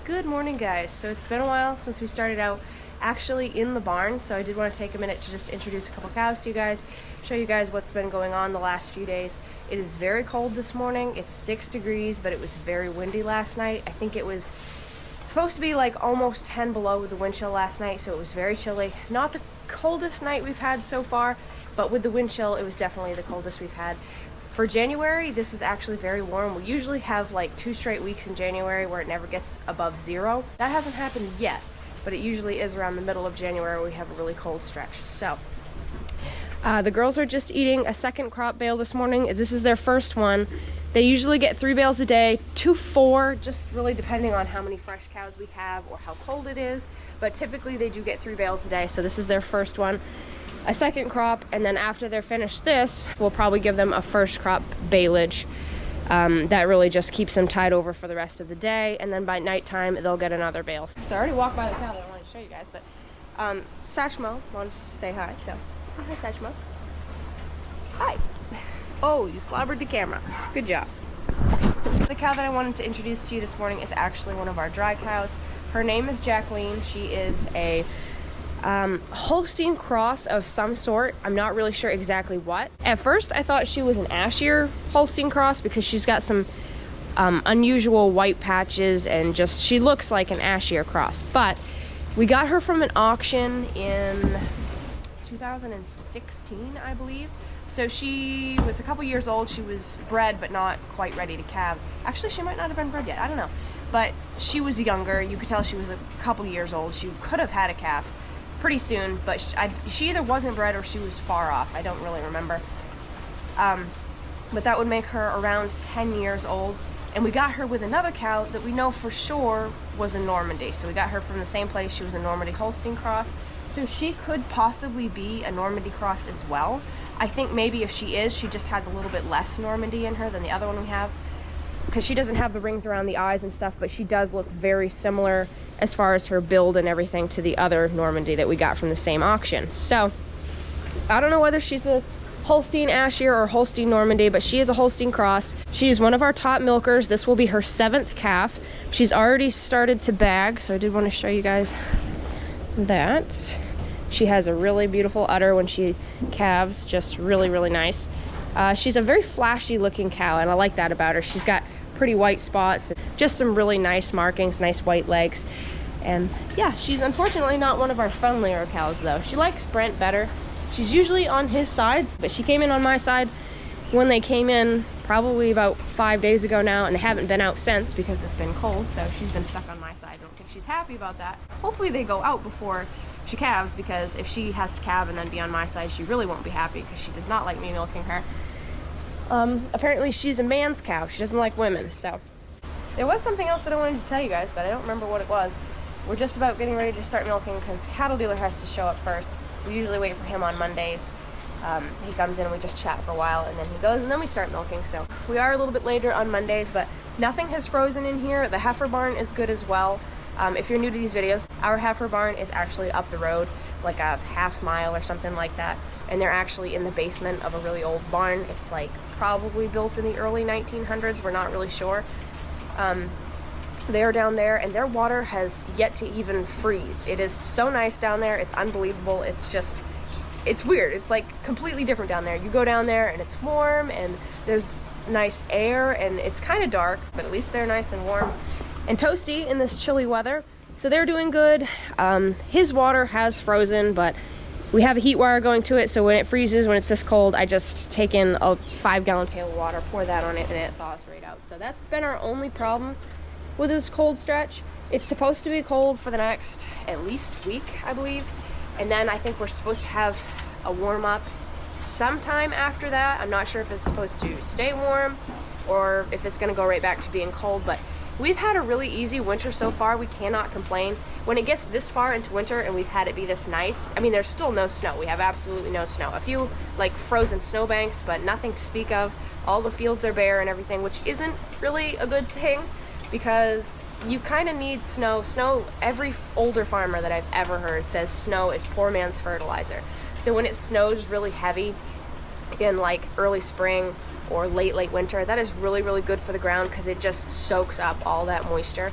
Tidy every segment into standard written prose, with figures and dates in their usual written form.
Good morning, guys. So it's been a while since we started out actually in the barn, so I did want to take a minute to just introduce a couple cows to you guys, show you guys what's been going on the last few days. It is very cold this morning. It's 6 degrees, but it was very windy last night. I think it was supposed to be like almost 10 below with the wind chill last night, so it was very chilly. Not the coldest night we've had so far, but with the wind chill, it was definitely the coldest we've had. For January, this is actually very warm. We usually have like 2 straight weeks in January where it never gets above 0. That hasn't happened yet, but it usually is around the middle of January where we have a really cold stretch. So the girls are just eating a second crop bale this morning. This is their first one. They usually get 3 bales a day to 4, just really depending on how many fresh cows we have or how cold it is. But typically they do get 3 bales a day, so this is their first one. A second crop, and then after they're finished this, we'll probably give them a first crop baleage. That really just keeps them tied over for the rest of the day, and then by nighttime they'll get another bale. So I already walked by the cow that I wanted to show you guys, but Satchmo wanted to say hi, so say hi, Satchmo. Hi. Oh, you slobbered the camera. Good job. The cow that I wanted to introduce to you this morning is actually one of our dry cows. Her name is Jacqueline. She is a Holstein cross of some sort. I'm not really sure exactly what. At first I thought she was an Ashier Holstein cross because she's got some unusual white patches and just she looks like an Ashier cross, but we got her from an auction in 2016, I believe. So she was a couple years old. She was bred but not quite ready to calve. Actually, she might not have been bred yet, I don't know, but she was younger. You could tell she was a couple years old. She could have had a calf pretty soon, but she either wasn't bred or she was far off. I don't really remember. But that would make her around 10 years old. And we got her with another cow that we know for sure was a Normandy. So we got her from the same place. She was a Normandy Holstein cross. So she could possibly be a Normandy cross as well. I think maybe if she is, she just has a little bit less Normandy in her than the other one we have, because she doesn't have the rings around the eyes and stuff, but she does look very similar as far as her build and everything to the other Normandy that we got from the same auction. So I don't know whether she's a Holstein Ashier or Holstein Normandy, but she is a Holstein cross. She is one of our top milkers. This will be her 7th calf. She's already started to bag, so I did want to show you guys that. She has a really beautiful udder when she calves, just really, really nice. She's a very flashy looking cow, and I like that about her. She's got pretty white spots, just some really nice markings, nice white legs. And yeah, she's unfortunately not one of our friendlier cows though. She likes Brent better. She's usually on his side, but she came in on my side when they came in probably about 5 days ago now, and they haven't been out since because it's been cold, so she's been stuck on my side. I don't think she's happy about that. Hopefully they go out before she calves, because if she has to calve and then be on my side, she really won't be happy because she does not like me milking her. Apparently she's a man's cow. She doesn't like women. So there was something else that I wanted to tell you guys, but I don't remember what it was. We're just about getting ready to start milking because the cattle dealer has to show up first. We usually wait for him on Mondays. He comes in and we just chat for a while, and then he goes, and then we start milking. So we are a little bit later on Mondays, but nothing has frozen in here. The heifer barn is good as well. If you're new to these videos, our heifer barn is actually up the road, like a half mile or something like that. And they're actually in the basement of a really old barn. It's like probably built in the early 1900s. We're not really sure. They're down there, and their water has yet to even freeze. It is so nice down there. It's unbelievable. It's just, it's weird. It's like completely different down there. You go down there and it's warm and there's nice air and it's kind of dark, but at least they're nice and warm and toasty in this chilly weather. So they're doing good. His water has frozen, but we have a heat wire going to it, so when it freezes, when it's this cold, I just take in a 5-gallon pail of water, pour that on it, and it thaws right out. So that's been our only problem with this cold stretch. It's supposed to be cold for the next at least week, I believe, and then I think we're supposed to have a warm up sometime after that. I'm not sure if it's supposed to stay warm or if it's going to go right back to being cold, but we've had a really easy winter so far. We cannot complain. When it gets this far into winter and we've had it be this nice, I mean, there's still no snow. We have absolutely no snow. A few like frozen snowbanks, but nothing to speak of. All the fields are bare and everything, which isn't really a good thing because you kind of need snow. Snow, every older farmer that I've ever heard says snow is poor man's fertilizer. So when it snows really heavy in like early spring or late winter, that is really, really good for the ground because it just soaks up all that moisture.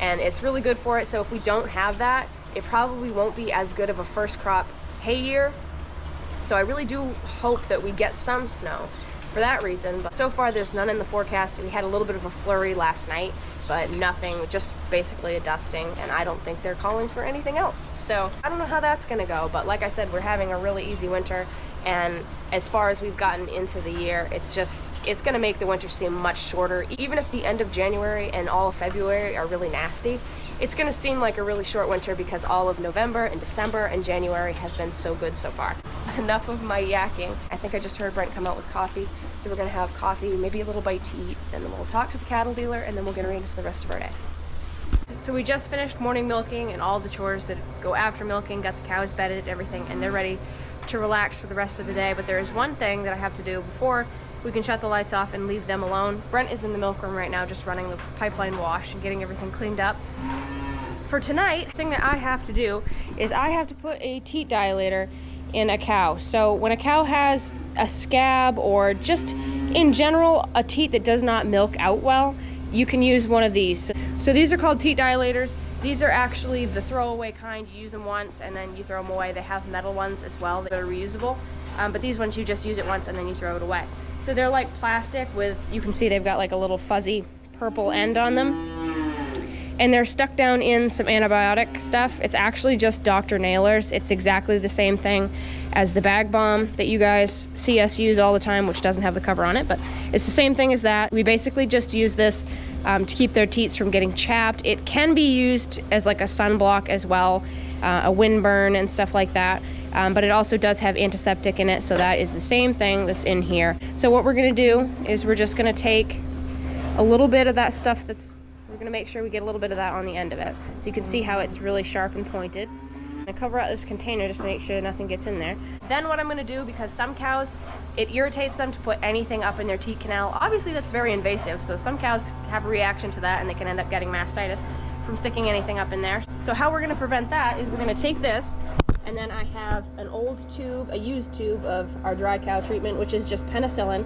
and it's really good for it. So if we don't have that, it probably won't be as good of a first crop hay year. So I really do hope that we get some snow for that reason, but so far there's none in the forecast. We had a little bit of a flurry last night, but nothing, just basically a dusting, and I don't think they're calling for anything else. So I don't know how that's gonna go, but like I said, we're having a really easy winter, and as far as we've gotten into the year, it's gonna make the winter seem much shorter. Even if the end of January and all of February are really nasty, it's gonna seem like a really short winter because all of November and December and January has been so good so far. Enough of my yakking. I think I just heard Brent come out with coffee, so we're gonna have coffee, maybe a little bite to eat, and then we'll talk to the cattle dealer, and then we'll get right into the rest of our day. So we just finished morning milking and all the chores that go after milking, got the cows bedded, everything, and they're ready to relax for the rest of the day. But there is one thing that I have to do before we can shut the lights off and leave them alone. Brent is in the milk room right now just running the pipeline wash and getting everything cleaned up. For tonight, the thing that I have to do is I have to put a teat dilator in a cow. So when a cow has a scab or just in general a teat that does not milk out well, you can use one of these. So these are called teat dilators. These are actually the throwaway kind. You use them once and then you throw them away. They have metal ones as well that are reusable, but these ones you just use it once and then you throw it away. So they're like plastic with, you can see they've got like a little fuzzy purple end on them. And they're stuck down in some antibiotic stuff. It's actually just Dr. Nailor's. It's exactly the same thing as the bag balm that you guys see us use all the time, which doesn't have the cover on it, but it's the same thing as that. We basically just use this to keep their teats from getting chapped. It can be used as like a sunblock as well, a windburn and stuff like that. But it also does have antiseptic in it, so that is the same thing that's in here. So what we're gonna do is we're just gonna take a little bit of that stuff we're gonna make sure we get a little bit of that on the end of it. So you can see how it's really sharp and pointed. I'm gonna cover out this container just to make sure nothing gets in there. Then what I'm gonna do, because some cows, it irritates them to put anything up in their teat canal. Obviously that's very invasive, so some cows have a reaction to that and they can end up getting mastitis from sticking anything up in there. So how we're gonna prevent that is we're gonna take this, and then I have an old tube, a used tube of our dry cow treatment, which is just penicillin,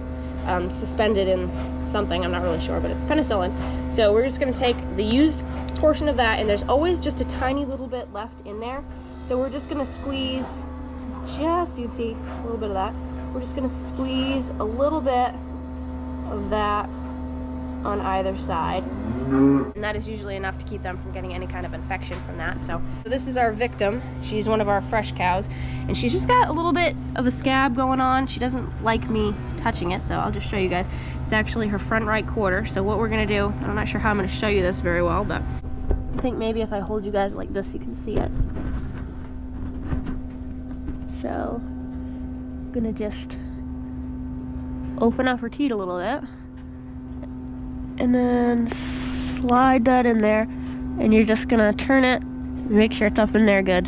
suspended in something, I'm not really sure, but it's penicillin. So we're just gonna take the used portion of that, and there's always just a tiny little bit left in there. So we're just gonna squeeze, you can see a little bit of that. We're just gonna squeeze a little bit of that on either side. And that is usually enough to keep them from getting any kind of infection from that. So this is our victim. She's one of our fresh cows, and she's just got a little bit of a scab going on. She doesn't like me touching it, so I'll just show you guys. It's actually her front right quarter. So what we're gonna do, I'm not sure how I'm gonna show you this very well, but I think maybe if I hold you guys like this, you can see it. So I'm gonna just open up her teat a little bit, and then slide that in there, and you're just gonna turn it, make sure it's up in there good.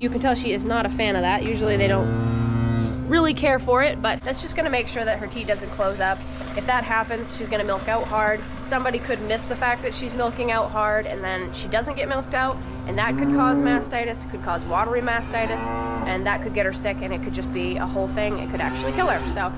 You can tell she is not a fan of that. Usually they don't really care for it, but that's just gonna make sure that her teat doesn't close up. If that happens, she's gonna milk out hard. Somebody could miss the fact that she's milking out hard, and then she doesn't get milked out, and that could cause mastitis, could cause watery mastitis, and that could get her sick, and it could just be a whole thing. It could actually kill her. So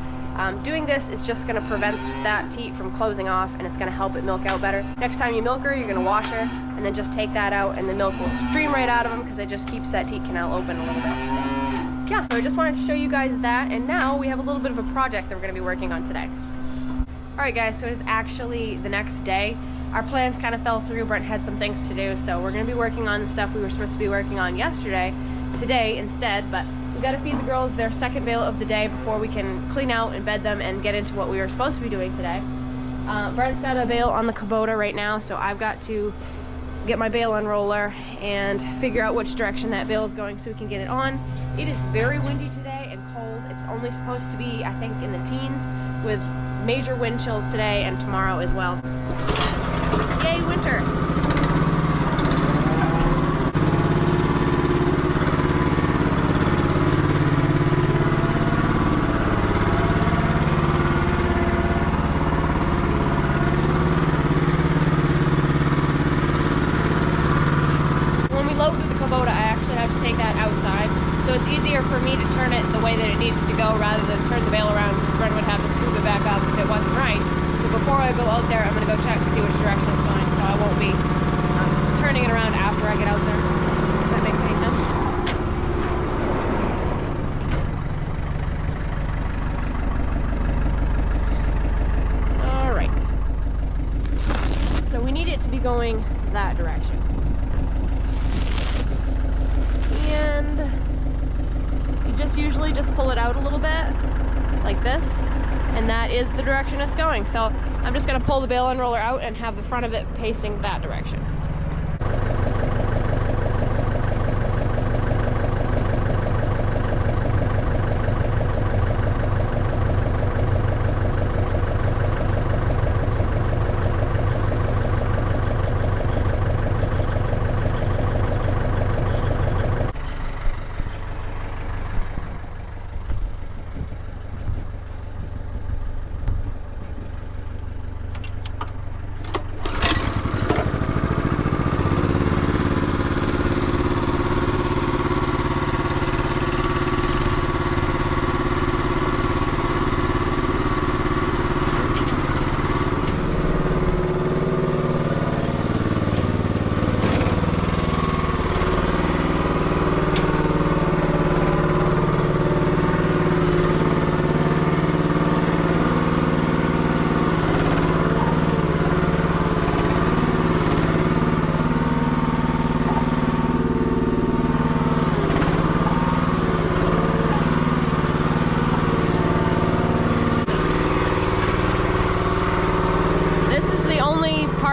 doing this is just gonna prevent that teat from closing off, and it's gonna help it milk out better. Next time you milk her, you're gonna wash her, and then just take that out, and the milk will stream right out of them because it just keeps that teat canal open a little bit. So, yeah, so I just wanted to show you guys that, and now we have a little bit of a project that we're gonna be working on today. All right, guys, so it is actually the next day. Our plans kind of fell through. Brent had some things to do, so we're gonna be working on the stuff we were supposed to be working on yesterday, today instead, but we gotta feed the girls their second bale of the day before we can clean out and bed them and get into what we were supposed to be doing today. Brent's got a bale on the Kubota right now, so I've got to get my bale unroller and figure out which direction that bale is going so we can get it on. It is very windy today and cold. It's only supposed to be, I think, in the teens with major wind chills today and tomorrow as well. Yay, winter! So it's easier for me to turn it the way that it needs to go rather than turn the bale around because Brent would have to scoop it back up if it wasn't right. The So before I go out there, I'm gonna go check to see which direction it's going, so I won't be turning it around after I get out there. If that makes any sense. All right. So we need it to be going that direction. And you just usually just pull it out a little bit like this, and that is the direction it's going. So I'm just gonna pull the bale unroller out and have the front of it facing that direction.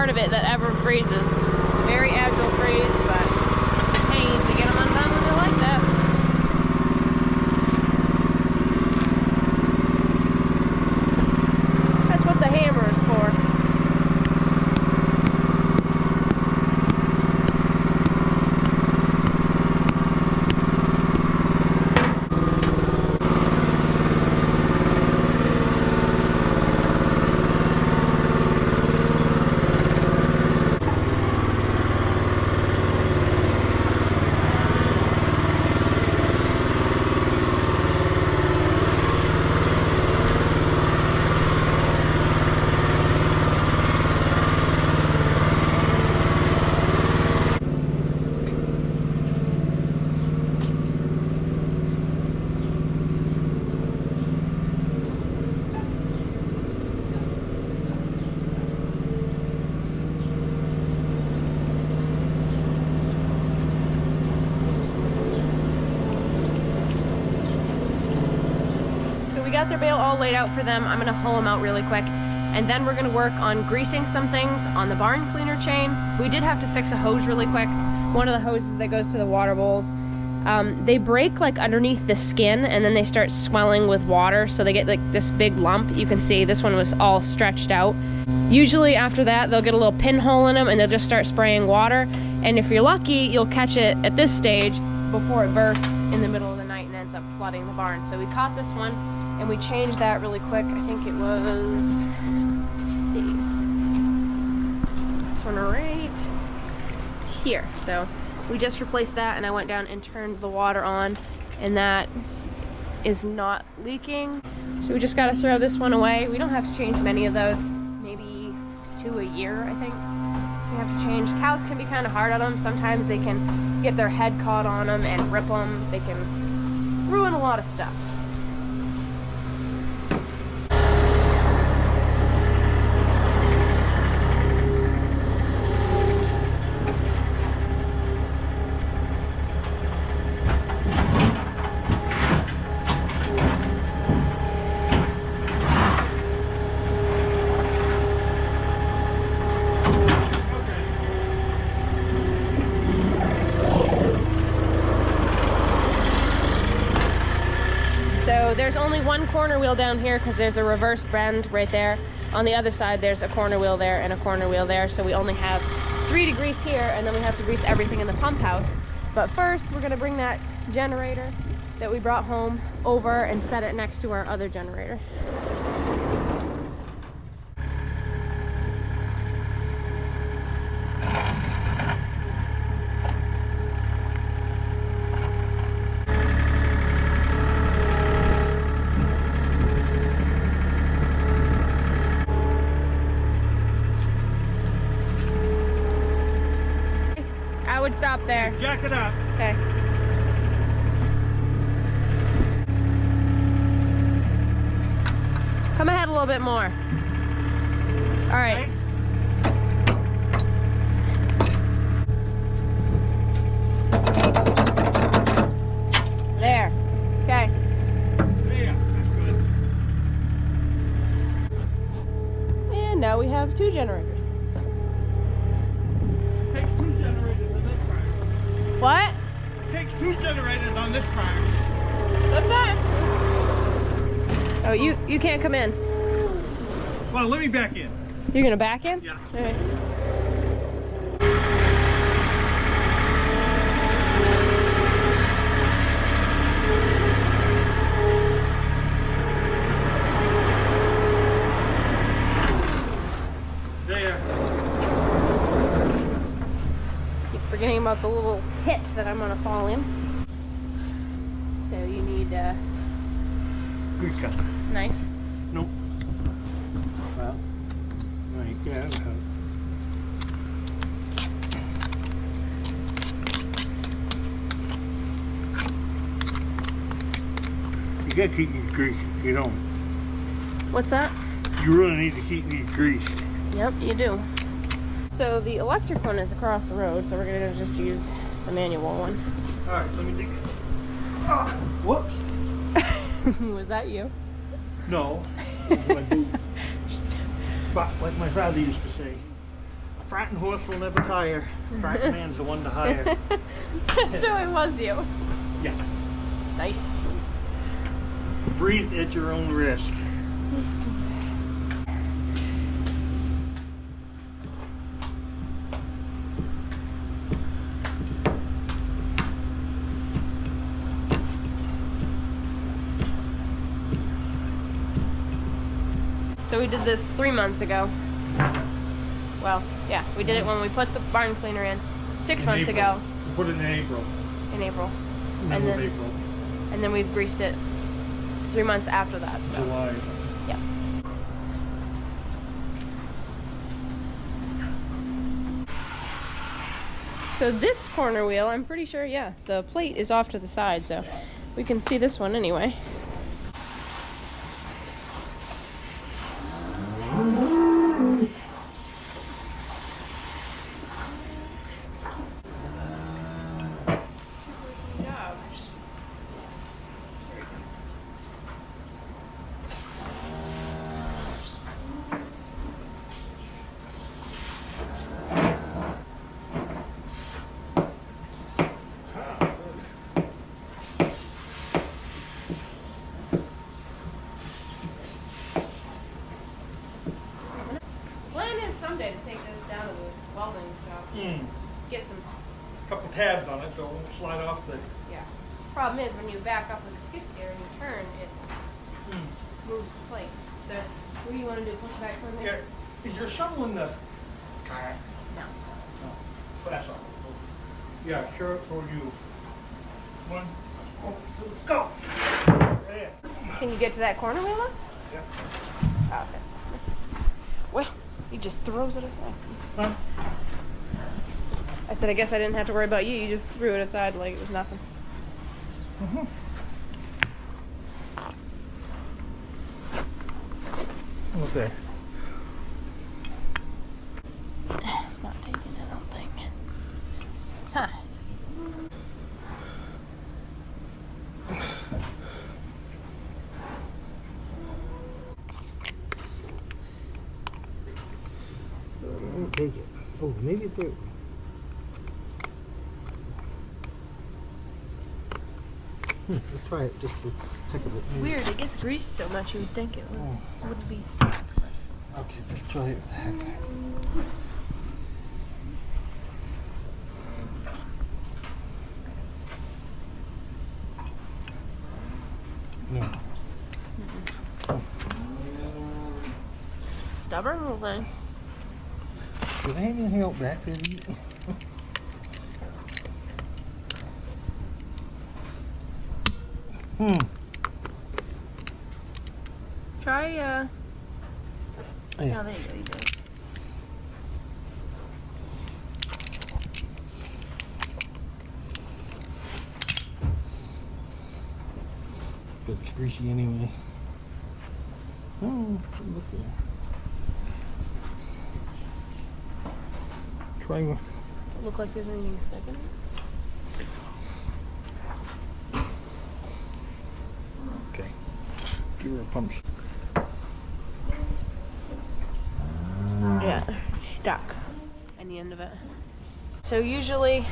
Of it that ever freezes. Very agile freeze, but it's a pain to get them undone when they're like that. That's what the hammer is for. We got their bale all laid out for them. I'm gonna pull them out really quick, and then we're gonna work on greasing some things on the barn cleaner chain. We did have to fix a hose really quick. One of the hoses that goes to the water bowls, they break like underneath the skin, and then they start swelling with water, so they get like this big lump. You can see this one was all stretched out. Usually after that, they'll get a little pinhole in them, and they'll just start spraying water. And if you're lucky, you'll catch it at this stage before it bursts in the middle of the night and ends up flooding the barn. So we caught this one, and we changed that really quick. I think it was, let's see, this one right here. So we just replaced that, and I went down and turned the water on, and that is not leaking. So we just got to throw this one away. We don't have to change many of those, maybe 2 a year, I think. We have to change. Cows can be kind of hard on them. Sometimes they can get their head caught on them and rip them. They can ruin a lot of stuff. So there's only one corner wheel down here because there's a reverse bend right there. On the other side, there's a corner wheel there and a corner wheel there. So we only have 3 to grease here, and then we have to grease everything in the pump house. But first, we're gonna bring that generator that we brought home over and set it next to our other generator. would stop there. Jack it up. Okay. Come ahead a little bit more. All right. Okay. There. Okay. Yeah, that's good. And now we have 2 generators. Takes 2 generators on this track. What? Takes 2 generators on this track. Sometimes. Oh, you can't come in. Well, let me back in. You're gonna back in? Yeah. All right. There. Keep forgetting about the little pit that I'm gonna fall in. So you need a Grease cut. knife. Nope. Well, like that. You gotta keep these greased, you know. What's that? You really need to keep these greased. Yep, you do. So the electric one is across the road, so we're gonna just use the manual one. Alright, let me dig. Ah, whoops. Was that you? No. It was my boot. But like my father used to say, a fratting horse will never tire. A fratting man's the one to hire. So it was you. Yeah. Nice. Breathe at your own risk. So we did this 3 months ago. Well, yeah, we did it when we put the barn cleaner in 6 months April. ago We put it in April. in April. Middle of April. And then we've greased it 3 months after that. So July. yeah. So this corner wheel, I'm pretty sure, yeah, the plate is off to the side, so we can see this one anyway. Someday to take this down to the welding shop. Get some. Couple tabs on it so it won't slide off the. Yeah. Problem is when you back up with the skid steer and you turn, it moves the plate. So what do you want to do? Push it back from there? Yeah. Is your shovel in the car? No. No. But that's all. Yeah, sure for you. One. Oh, let's go. There. Can you get to that corner wheel? Yeah. Oh, okay. Well, he just throws it aside. Huh? I said, I guess I didn't have to worry about you. You just threw it aside like it was nothing. Okay. It's not taking it, I don't think. Huh. Take it. Oh, maybe it did. Let's try it just to heck of it. It's weird. It gets greased so much you would think it wouldn't be stuck. Okay, let's try it with the heck. No. Stubborn little thing. Do they have anything else back there? Try, Yeah. Oh, there you go, you did. greasy anyway. Oh, look there. Try one. Does it look like there's anything stuck in it? Okay. Give her a pump. Yeah, stuck in the end of it. So usually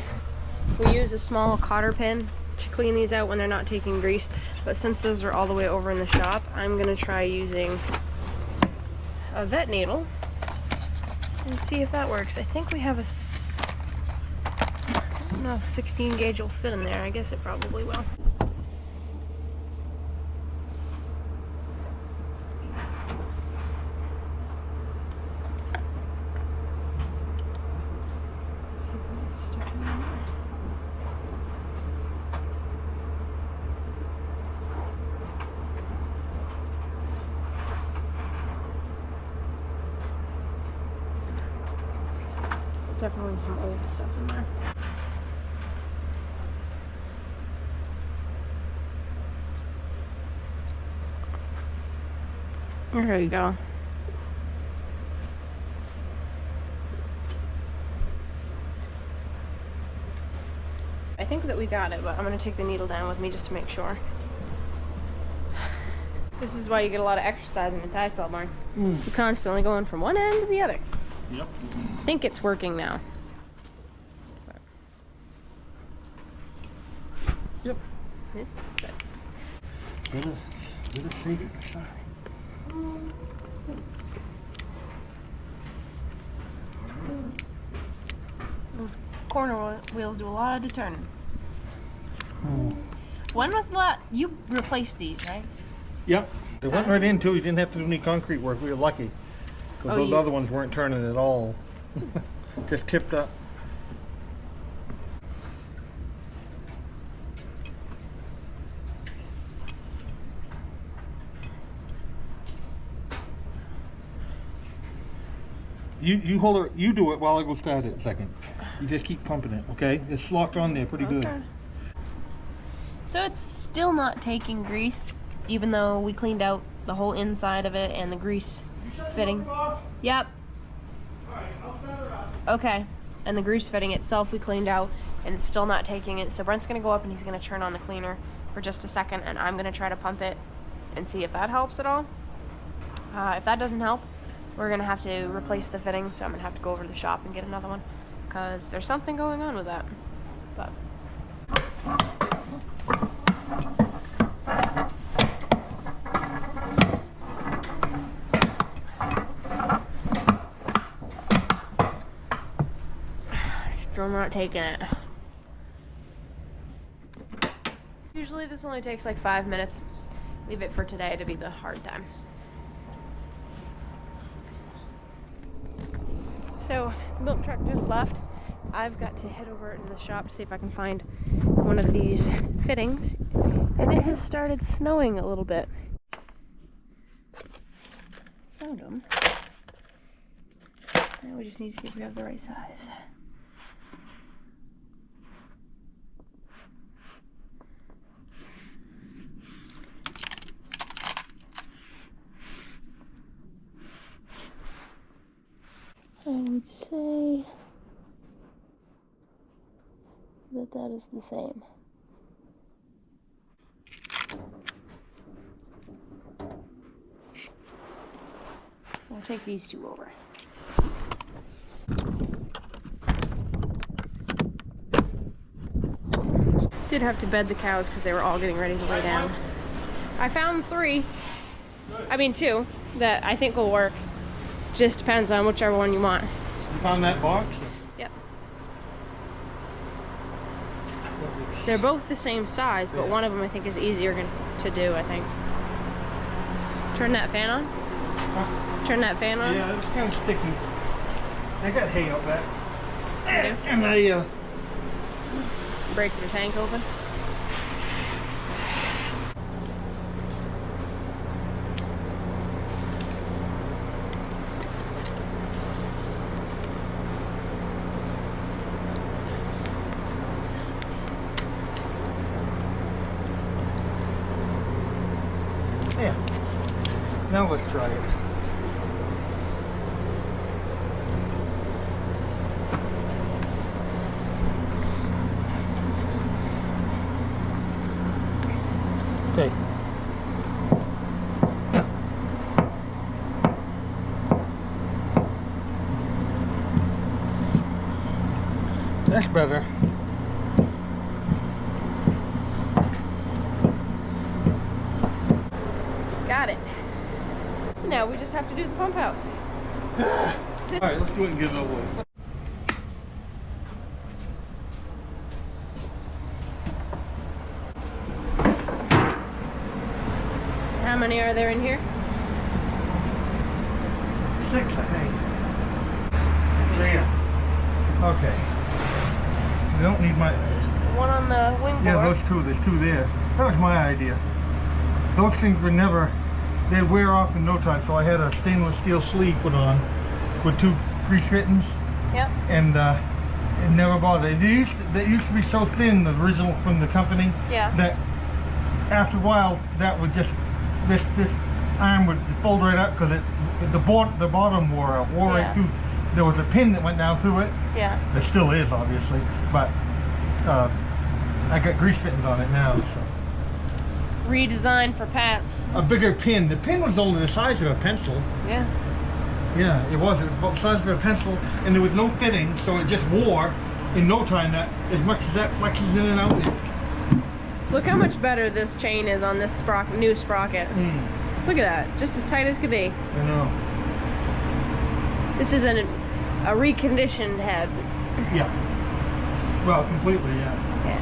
we use a small cotter pin to clean these out when they're not taking grease, but since those are all the way over in the shop, I'm gonna try using a vet needle and see if that works. I think we have a, I don't know if 16 gauge will fit in there. I guess it probably will. See if it's stuck in there. There's definitely some old stuff in there. There you go. I think that we got it, but I'm gonna take the needle down with me just to make sure. This is why you get a lot of exercise in the tactile barn. You're constantly going from one end to the other. Yep. I think it's working now. Yep. Yes? Good. Let us save it. Sorry. Those corner wheels do a lot of the turning. Oh. When was the last? You replaced these, right? Yep. They went right in too. You didn't have to do any concrete work. We were lucky. Because those other ones weren't turning at all. Just tipped up. You hold her. You do it while I go start it a second. You just keep pumping it, okay? It's locked on there pretty good. So it's still not taking grease, even though we cleaned out the whole inside of it and the grease fitting. Yep. Okay. And the grease fitting itself we cleaned out, and it's still not taking it. So Brent's gonna go up and he's gonna turn on the cleaner for just a second, and I'm gonna try to pump it and see if that helps at all. If that doesn't help, we're gonna have to replace the fitting, so I'm gonna have to go over to the shop and get another one, because there's something going on with that. But still not taking it. Usually this only takes like 5 minutes. Leave it for today to be the hard time. So, the milk truck just left. I've got to head over to the shop to see if I can find one of these fittings. And it has started snowing a little bit. Found them. Now we just need to see if we have the right size. I would say that that is the same. I'll take these two over. Did have to bed the cows because they were all getting ready to lay down. I found two that I think will work. Just depends on whichever one you want. You found that box? Yep. They're both the same size, but one of them I think is easier to do, I think. Turn that fan on? Huh? Turn that fan on? Yeah, it's kind of sticky. I got hay up there. And Break the tank open. Now let's try it. Okay. That's better. Got it. Now we just have to do the pump house. Alright, let's do it and get it over with. How many are there in here? 6, I think. Yeah. Okay. We don't need my... There's one on the wing board. Yeah, those two. There's 2 there. That was my idea. Those things were never... They'd wear off in no time, so I had a stainless steel sleeve put on with 2 pre-fittings. Yep. And it never bothered. They used to be so thin, the original from the company, Yeah. that after a while, that would just... This arm would fold right up because the bottom wore out, wore Yeah. right through. There was a pin that went down through it. Yeah. There still is, obviously, but I got grease fittings on it now. So Redesigned for Pat's. a bigger pin. The pin was only the size of a pencil. Yeah. Yeah, it was. It was about the size of a pencil, and there was no fitting, so it just wore in no time. That as much as that flexes in and out. Look how much better this chain is on this new sprocket. Look at that, just as tight as could be. I know. This is a reconditioned head. Yeah. Well, completely. Yeah. Yeah.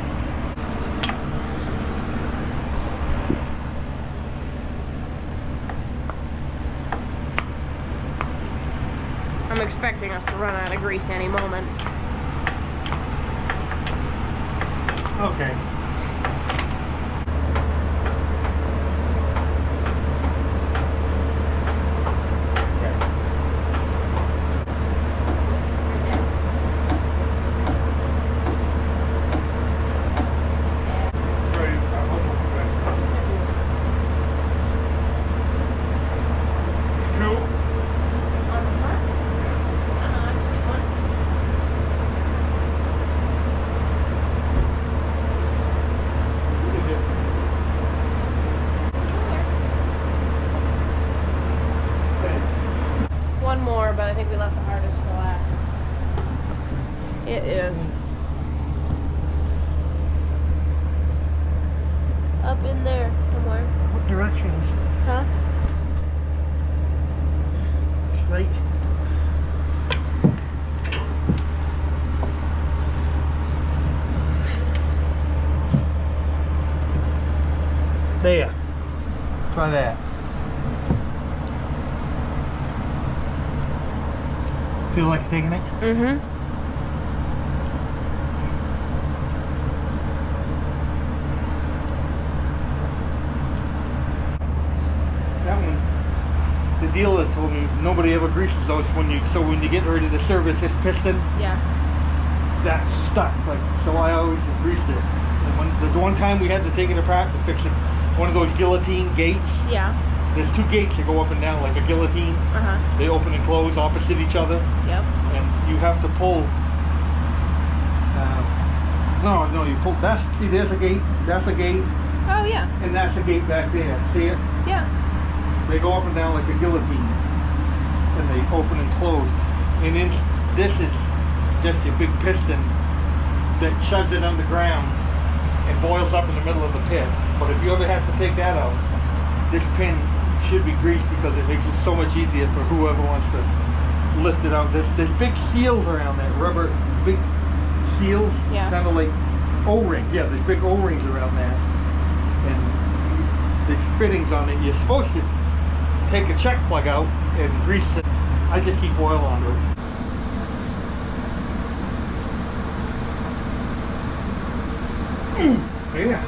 I'm expecting us to run out of grease any moment. Okay. One more, but I think we left the hardest for last. It is up in there somewhere. What directions? Huh? Straight. There. Try that. Feel like taking it? Mm-hmm. That one, the dealer told me nobody ever greases those when you get ready to service this piston, Yeah. that's stuck. Like, so I always greased it. And the one time we had to take it apart to fix it, one of those guillotine gates. Yeah. There's 2 gates that go up and down like a guillotine. Uh-huh. They open and close opposite each other, Yep. and you have to pull. No, you pull. See, there's a gate. That's a gate, Oh, yeah. and that's a gate back there. See it? Yeah. They go up and down like a guillotine, and they open and close. And then this is just your big piston that shoves it underground and boils up in the middle of the pit. But if you ever have to take that out, this pin should be greased because it makes it so much easier for whoever wants to lift it out. There's big seals around that rubber, big seals, Yeah. kind of like O-rings. Yeah, there's big O-rings around that, and there's fittings on it. You're supposed to take a check plug out and grease it. I just keep oil onto it. Yeah.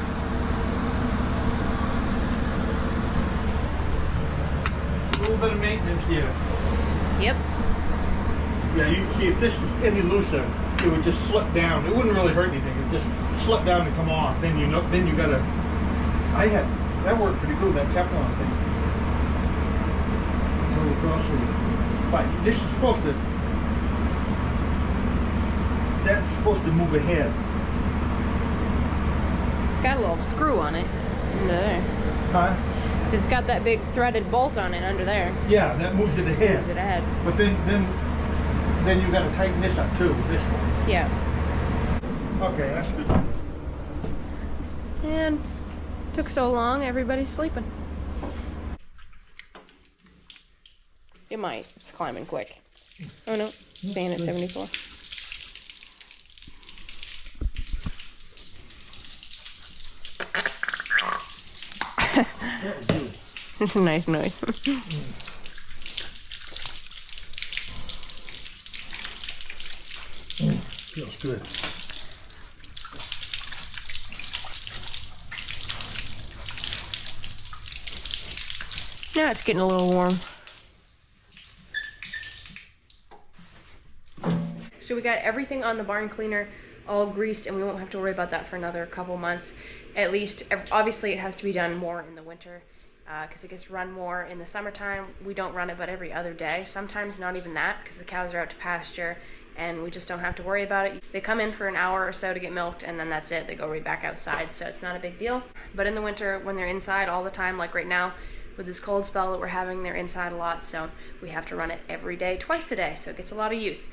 A little bit of maintenance here. Yep. Yeah, you can see if this is any looser, it would just slip down. It wouldn't really hurt anything. It would just slip down and come off. Then you gotta. That worked pretty good, that Teflon thing. across here. But this is supposed to, that's supposed to move ahead. It's got a little screw on it under there. Huh? So it's got that big threaded bolt on it under there. Yeah, that moves it ahead. Moves it ahead. But then you got to tighten this up too, this one. Yeah. Okay, that's good. And took so long, everybody's sleeping. It might. It's climbing quick. Oh no, staying at 74. Nice noise. Feels good. Now it's getting a little warm. So we got everything on the barn cleaner all greased, and we won't have to worry about that for another couple months. At least, obviously it has to be done more in the winter because it gets run more in the summertime. We don't run it but every other day. Sometimes not even that because the cows are out to pasture and we just don't have to worry about it. They come in for an hour or so to get milked and then that's it. They go right back outside, so it's not a big deal. But in the winter, when they're inside all the time, like right now, with this cold spell that we're having, they're inside a lot, so we have to run it every day, twice a day, so it gets a lot of use.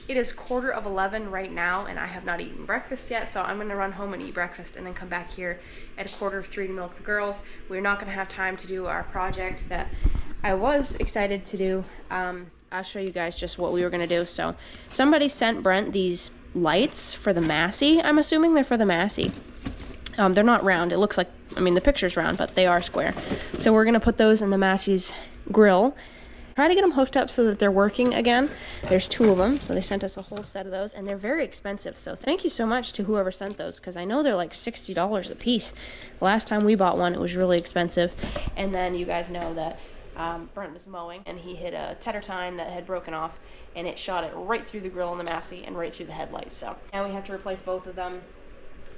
It is 11:15 right now, and I have not eaten breakfast yet, so I'm gonna run home and eat breakfast and then come back here at 2:45 to milk the girls. We're not gonna have time to do our project that I was excited to do. I'll show you guys just what we were gonna do. So somebody sent Brent these lights for the Massey. I'm assuming they're for the Massey. They're not round. It looks like, I mean, the picture's round, but they are square. So we're gonna put those in the Massey's grill. Try to get them hooked up so that they're working again. There's 2 of them, so they sent us a whole set of those, and they're very expensive. So thank you so much to whoever sent those, because I know they're like $60 a piece. Last time we bought one, it was really expensive. And then you guys know that Brent was mowing, and he hit a tedder tine that had broken off, and it shot it right through the grill in the Massey and right through the headlights. So now we have to replace both of them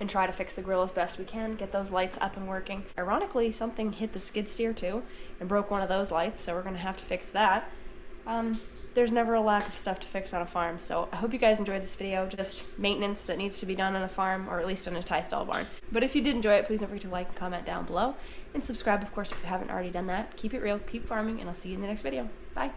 and try to fix the grill as best we can, get those lights up and working. Ironically, something hit the skid steer too and broke one of those lights, so we're gonna have to fix that. There's never a lack of stuff to fix on a farm, so I hope you guys enjoyed this video. Just maintenance that needs to be done on a farm, or at least on a tie stall barn. But if you did enjoy it, please don't forget to like and comment down below, and subscribe, of course, if you haven't already done that. Keep it real, keep farming, and I'll see you in the next video. Bye.